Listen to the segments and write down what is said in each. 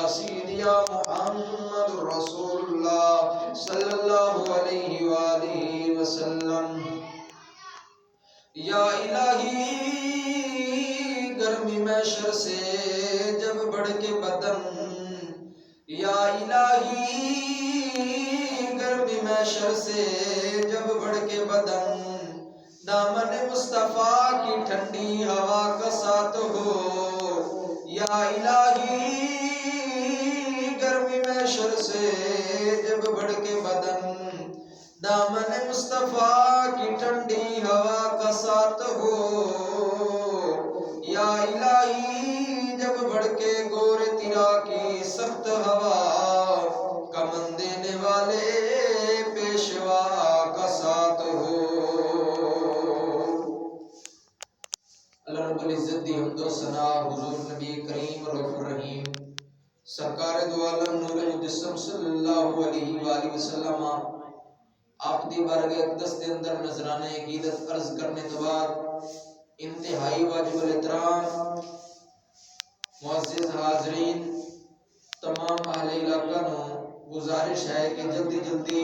سیدی یا محمد رسول اللہ صلی اللہ علیہ وآلہ وسلم۔ یا الہی گرمی محشر سے جب بڑھ کے بدن، یا الہی گرمی محشر سے جب بڑھ کے بدن، دامن مصطفیٰ کی ٹھنڈی ہوا کا ساتھ ہو۔ یا الہی گرمی محشر سے جب بڑھ کے بدن، دامن مصطفیٰ کی ٹھنڈی ہوا کا ساتھ ہو۔ یا الہی جب بڑھ کے گور تیرا کی سخت ہوا، کمن دینے والے پیشوا کا ساتھ ہو۔ اللہ رب العزت دی حمد و ثنا حضور نبی کریم رؤوف الرحیم سرکار دو عالم نور مجسم صلی اللہ علیہ وآلہ وسلم آپ دی بارگاہ اقدس دے اندر نذرانے عقیدت عرض کرنے کے بعد انتہائی واجب الاحترام معزز حاضرین تمام اہل علاقہ نو گزارش ہے کہ جلدی جلدی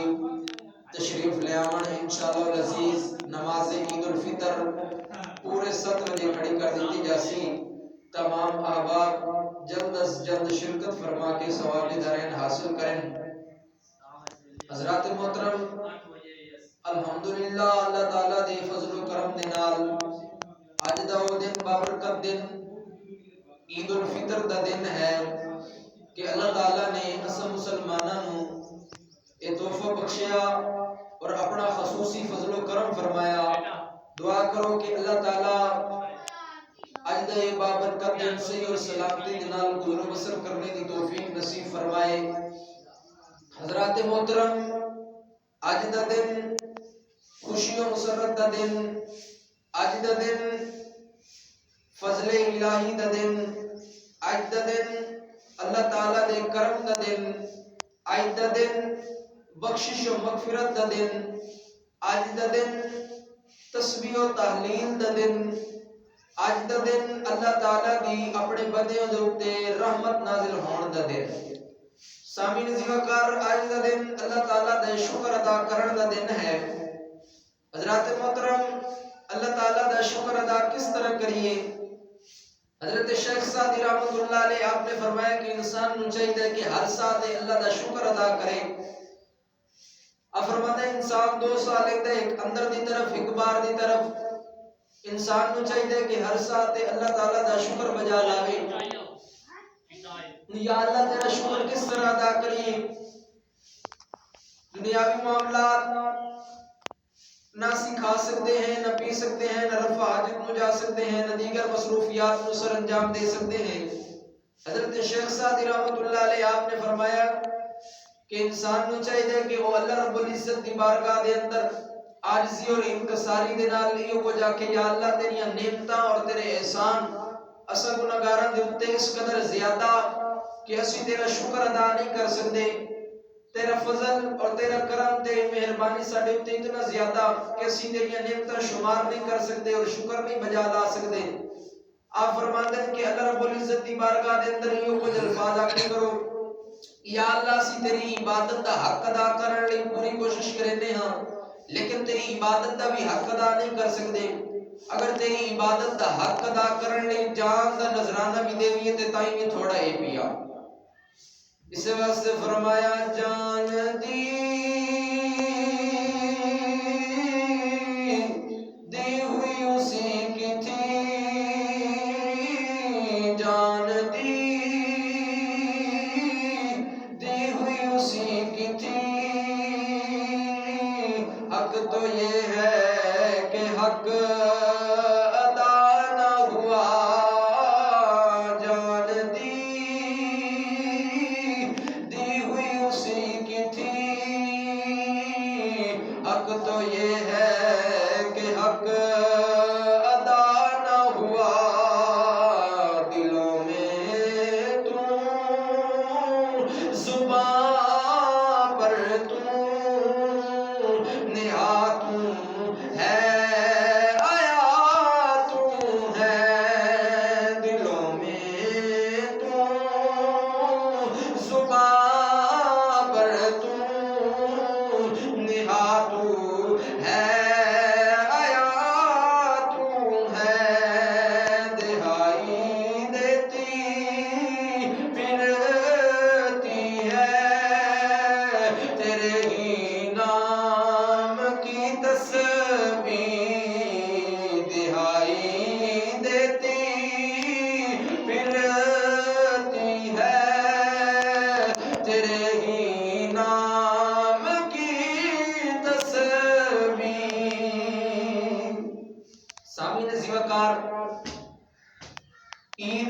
تشریف لے آون۔ انشاءاللہ العزیز نماز عید الفطر پورے 7 بجے کھڑی کر دیتی جاسی۔ تمام احباب جلد از جلد شرکت فرما کے ثواب دارین حاصل کریں۔ حضرات محترم، الحمدللہ اللہ تعالیٰ دے فضل و کرم دے نال اج دا او دن بابرکت دن عید الفطر دا دن ہے کہ اللہ تعالیٰ نے اسم مسلماناں نو اے تحفہ بخشیا اور اپنا خصوصی فضل و کرم فرمایا۔ دعا کرو کہ اللہ تعالیٰ اج دے بابرکت دن صحیح اور سلامتی دے نال گزر و بسر کرنے دی توفیق نصیب فرمائے۔ حضرات محترم، اج دا دن خوشی و مسرت دا دن، اج دا دن فضل الہی دا دن، اج دا دن اللہ تعالیٰ دے کرم دا دن، اج دا دن بخشش و مغفرت دا دن، اج دا دن تسبیح و تحلیل دا دن، اج دا دن اللہ تعالیٰ دی اپنے بندیوں دے اوتے رحمت نازل ہون دا دن۔ سامعین زیوکار، اج دا دن اللہ تعالیٰ دا شکر ادا کرن دا دن ہے۔ حضرات محترم، اللہ تعالیٰ دا شکر ادا کس طرح کریے؟ حضرت شیخ سعدی رحمۃ اللہ علیہ آپ نے فرمایا کہ انسان نو چاہیے کہ ہر ساتھ اللہ دا شکر ادا کرے۔ آپ فرماتے ہیں انسان 2 سال ایک اندر دی طرف ایک بار دی طرف، انسان نو چاہیے کہ ہر ساتھ اللہ تعالیٰ دا شکر بجا لاوے۔ یا اللہ تیرا شکر کس طرح ادا کریے؟ دنیاوی معاملات نہ سکھا سکتے ہیں، نہ پی سکتے ہیں، نہ رفع حاجت میں جا سکتے ہیں، نہ دیگر مصروفیات میں سر انجام دے سکتے ہیں۔ حضرت شیخ سعدی رحمۃ اللہ علیہ آپ نے فرمایا کہ انسان نو چاہیے کہ وہ اللہ رب العزت دی بارگاہ دے اندر عاجزی اور انکساری دے نال لیو کو جا کے یا اللہ تیریاں نعمتاں اور تیرے احسان اساں گناہگاراں دے اوتے اس قدر زیادہ کہ اسی تیرا شکر ادا نہیں کر سکتے، تیرا فضل اور تیرا کرم تیری مہربانی ساڈے اوتے اتنا زیادہ کہ اسی تیریاں نعمتاں شمار نہیں کر سکتے اور شکر نہیں بجا لا سکتے۔ آپ فرماتے ہیں کہ اللہ رب العزت دی بارگاہ دے اندر یہ کچھ الفاظ آکھے کرو، یا اللہ اسی تیری عبادت دا حق ادا کرنے لئی پوری کوشش کرنے ہاں، لیکن تیری عبادت دا بھی حق ادا نہیں کر سکتے۔ اگر تیری عبادت دا حق ادا کرنے لئی جان دا نذرانہ بھی دیویے تے تائیں بھی تھوڑا اے پیا۔ اس واسطے فرمایا جان دی ہوئی اسی کی تھی، جان دی ہوئی اسی کی تھی، حق تو یہ ہے کہ حق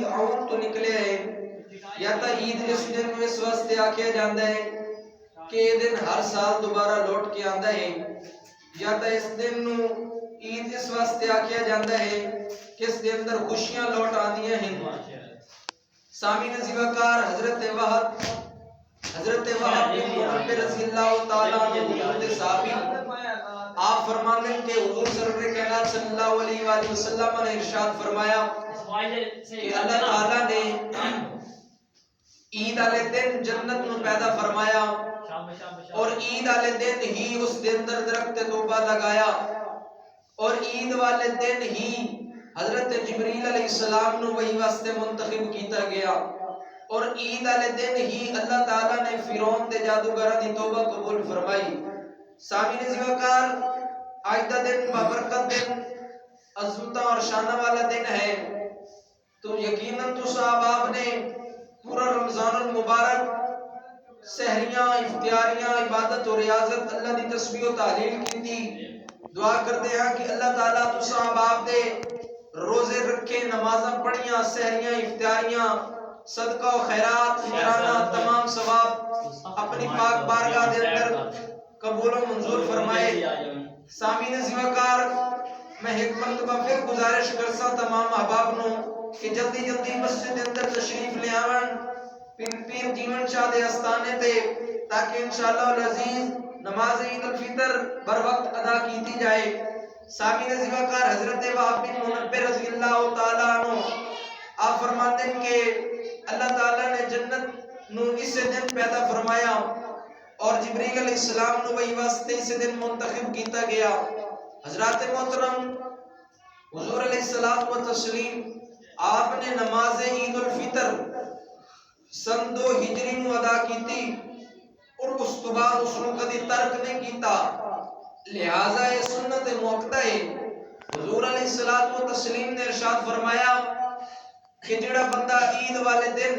عید آؤں تو نکلے ہے، یا تا عید اس دن میں اس واسطے آکھیا جاندہ ہے کہ یہ دن ہر سال دوبارہ لوٹ کے آندہ ہے، یا تا اس دن نو عید اس واسطے آکھیا جاندہ ہے کہ اس دے اندر خوشیاں لوٹ آندیاں ہیں۔ سامعین عزیز وقار حضرت وہب بن منبہ رضی اللہ تعالیٰ عنہ صحابی آپ فرماتے ہیں کہ حضور سرور کائنات صلی اللہ علیہ وآلہ وسلم نے ارشاد فرمایا کہ اللہ تعالیٰ نے عید والے دن جنت میں پیدا فرمایا اور عید والے دن ہی اس دن اندر درخت توبہ لگایا اور عید والے دن ہی حضرت جبریل علیہ السلام نو وہی واسطے منتخب کیتا گیا اور عید والے دن ہی اللہ تعالیٰ نے فرعون دے جادوگراں دی توبہ قبول فرمائی۔ سامعین عزیز وقار آج دا دن بابرکت دن عظمتاں اور شانہ والا دن ہے، تو یقیناً تو صحابہ نے پورا رمضان المبارک سحریاں افطاریاں عبادت اور ریاضت اللہ دی تسبیح و تحلیل کی تھی۔ دعا کرتے ہیں کہ اللہ تعالیٰ تو صحابہ دے روزے رکھے، نمازاں پڑھیاں، سحریاں افطاریاں، صدقہ و خیرات، فطرانہ تمام ثواب اپنی پاک بارگاہ دے اندر قبول و منظور فرمائے۔ سامعین عزیز وقار میں ایک مرتبہ پھر گزارش کرسا تمام احباب نو کہ جلدی جلدی مسجد اندر تشریف لے آون پیر جیون شاہ دے استانے تے، تاکہ انشاءاللہ العزیز نماز عید الفطر بر وقت ادا کیتی جائے۔ سامعین عزیز وقار حضرت وہب بن منبہ رضی اللہ تعالیٰ عنہ آپ فرماتے ہیں کہ اللہ تعالیٰ نے جنت نو اس دن پیدا فرمایا اور جبریل علیہ السلام نو وہی واسطے اس دن منتخب کیتا گیا۔ حضرات محترم حضور علیہ السلام و تسلیم آپ نے نماز عید الفطر سن 2 ہجری نو ادا کیتی اور اس تو بعد اس نو کدی ترک نہیں کیتا، لہذا یہ سنت موقتہ ہے۔ حضور علیہ السلام و تسلیم نے ارشاد فرمایا کہ جڑا بندہ عید والے دن